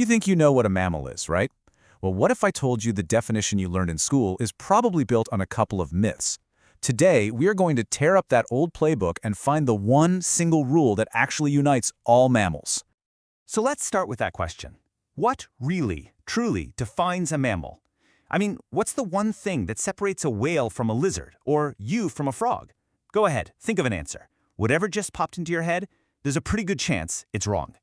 You think you know what a mammal is, right? Well, what if I told you the definition you learned in school is probably built on a couple of myths? Today, we are going to tear up that old playbook and find the one single rule that actually unites all mammals. So let's start with that question. What really, truly defines a mammal? I mean, what's the one thing that separates a whale from a lizard or you from a frog? Go ahead, think of an answer. Whatever just popped into your head, there's a pretty good chance it's wrong.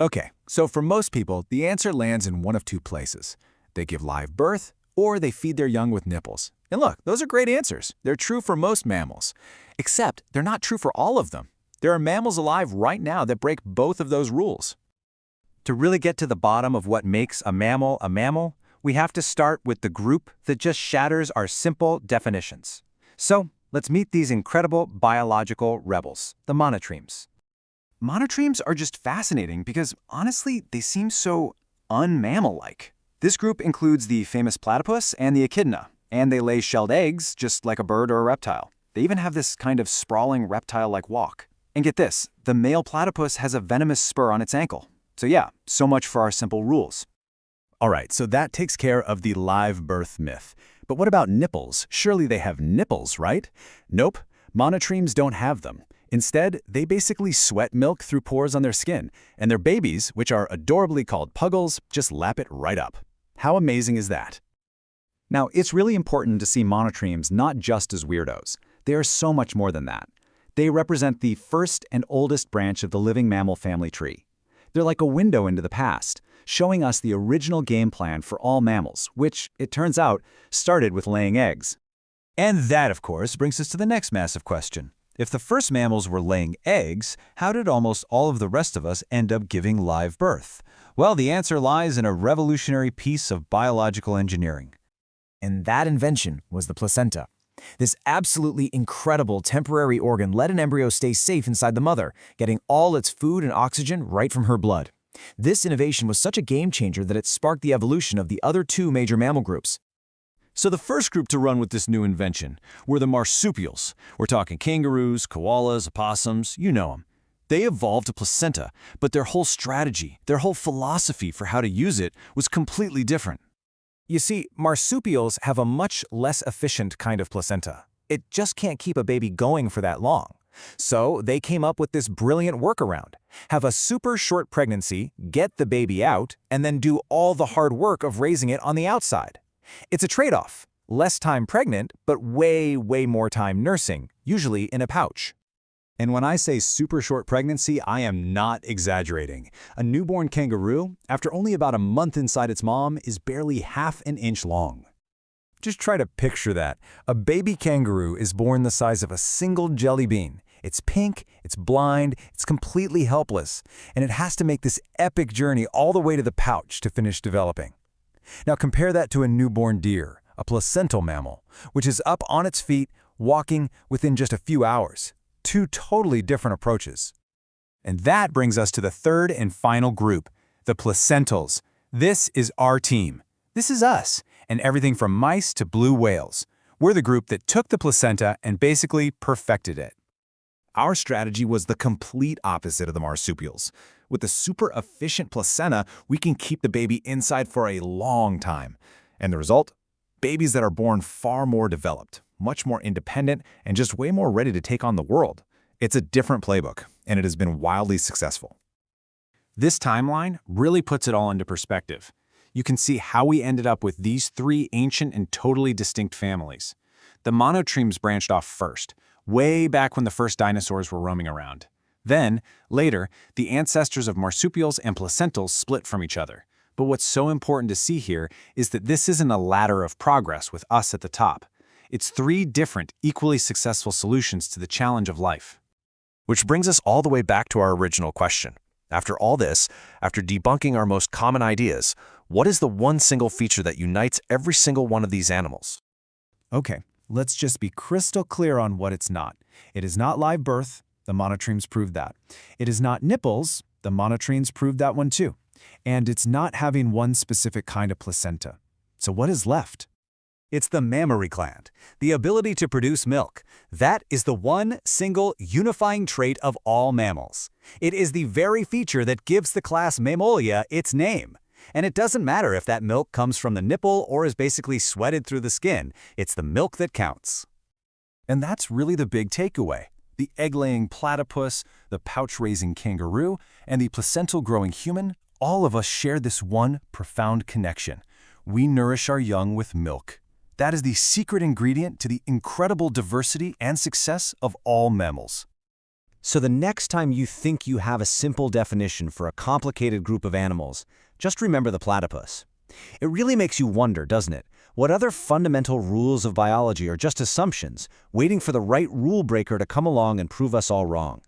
Okay, so for most people, the answer lands in one of two places. They give live birth, or they feed their young with nipples. And look, those are great answers. They're true for most mammals. Except they're not true for all of them. There are mammals alive right now that break both of those rules. To really get to the bottom of what makes a mammal, we have to start with the group that just shatters our simple definitions. So, let's meet these incredible biological rebels, the monotremes. Monotremes are just fascinating because, honestly, they seem so un-mammal-like. This group includes the famous platypus and the echidna, and they lay shelled eggs just like a bird or a reptile. They even have this kind of sprawling reptile-like walk. And get this, the male platypus has a venomous spur on its ankle. So yeah, so much for our simple rules. All right, so that takes care of the live birth myth. But what about nipples? Surely they have nipples, right? Nope, monotremes don't have them. Instead, they basically sweat milk through pores on their skin, and their babies, which are adorably called puggles, just lap it right up. How amazing is that? Now, it's really important to see monotremes not just as weirdos. They are so much more than that. They represent the first and oldest branch of the living mammal family tree. They're like a window into the past, showing us the original game plan for all mammals, which, it turns out, started with laying eggs. And that, of course, brings us to the next massive question. If the first mammals were laying eggs, how did almost all of the rest of us end up giving live birth? Well, the answer lies in a revolutionary piece of biological engineering. And that invention was the placenta. This absolutely incredible temporary organ let an embryo stay safe inside the mother, getting all its food and oxygen right from her blood. This innovation was such a game changer that it sparked the evolution of the other two major mammal groups. So the first group to run with this new invention were the marsupials. We're talking kangaroos, koalas, opossums, you know them. They evolved a placenta, but their whole strategy, their whole philosophy for how to use it was completely different. You see, marsupials have a much less efficient kind of placenta. It just can't keep a baby going for that long. So they came up with this brilliant workaround. Have a super short pregnancy, get the baby out, and then do all the hard work of raising it on the outside. It's a trade-off. Less time pregnant, but way more time nursing, usually in a pouch. And when I say super short pregnancy, I am not exaggerating. A newborn kangaroo, after only about a month inside its mom, is barely half an inch long. Just try to picture that. A baby kangaroo is born the size of a single jelly bean. It's pink, it's blind, it's completely helpless, and it has to make this epic journey all the way to the pouch to finish developing. Now compare that to a newborn deer, a placental mammal, which is up on its feet, walking within just a few hours. Two totally different approaches. And that brings us to the third and final group, the placentals. This is our team. This is us, and everything from mice to blue whales. We're the group that took the placenta and basically perfected it. Our strategy was the complete opposite of the marsupials. With the super efficient placenta, we can keep the baby inside for a long time. And the result? Babies that are born far more developed, much more independent, and just way more ready to take on the world. It's a different playbook, and it has been wildly successful. This timeline really puts it all into perspective. You can see how we ended up with these three ancient and totally distinct families. The monotremes branched off first, way back when the first dinosaurs were roaming around. Then, later, the ancestors of marsupials and placentals split from each other. But what's so important to see here is that this isn't a ladder of progress with us at the top. It's three different, equally successful solutions to the challenge of life. Which brings us all the way back to our original question. After all this, after debunking our most common ideas, what is the one single feature that unites every single one of these animals? Okay, let's just be crystal clear on what it's not. It is not live birth. The monotremes proved that. It is not nipples. The monotremes proved that one too. And it's not having one specific kind of placenta. So what is left? It's the mammary gland, the ability to produce milk. That is the one single unifying trait of all mammals. It is the very feature that gives the class Mammalia its name. And it doesn't matter if that milk comes from the nipple or is basically sweated through the skin, it's the milk that counts. And that's really the big takeaway. The egg-laying platypus, the pouch-raising kangaroo, and the placental-growing human, all of us share this one profound connection. We nourish our young with milk. That is the secret ingredient to the incredible diversity and success of all mammals. So the next time you think you have a simple definition for a complicated group of animals, just remember the platypus. It really makes you wonder, doesn't it? What other fundamental rules of biology are just assumptions, waiting for the right rule breaker to come along and prove us all wrong?